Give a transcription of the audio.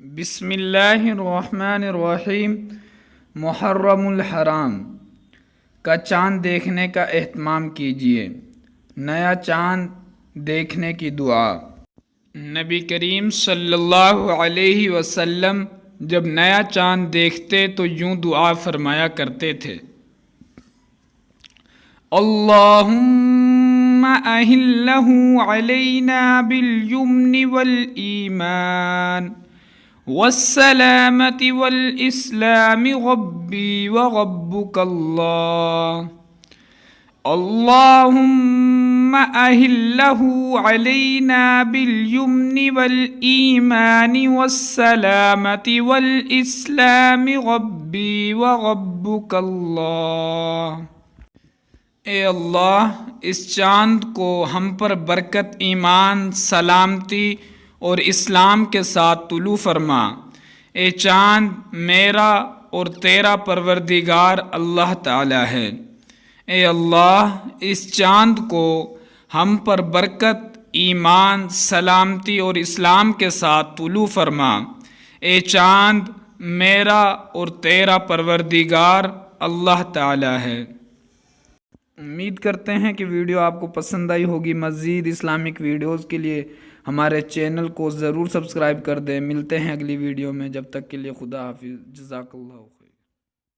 بسم اللہ الرحمن الرحیم۔ محرم الحرام کا چاند دیکھنے کا اہتمام کیجیے۔ نیا چاند دیکھنے کی دعا۔ نبی کریم صلی اللہ علیہ وسلم جب نیا چاند دیکھتے تو یوں دعا فرمایا کرتے تھے: اللہم اہلہ علینا بالیمن والایمان والسلامة والإسلام ربي وربك الله اللهم أهله علينا باليمن والإيمان والسلامة والإسلام ربي وربك الله۔ اے اللہ، اس چاند کو ہم پر برکت، ایمان، سلامتی اور اسلام کے ساتھ طلوع فرما۔ اے چاند، میرا اور تیرا پروردگار اللہ تعالی ہے۔ اے اللہ، اس چاند کو ہم پر برکت، ایمان، سلامتی اور اسلام کے ساتھ طلوع فرما۔ اے چاند، میرا اور تیرا پروردگار اللہ تعالی ہے۔ امید کرتے ہیں کہ ویڈیو آپ کو پسند آئی ہوگی۔ مزید اسلامک ویڈیوز کے لیے ہمارے چینل کو ضرور سبزکرائب کر دیں۔ ملتے ہیں اگلی ویڈیو میں، جب تک کے لیے خدا حافظ، جزاک اللہ۔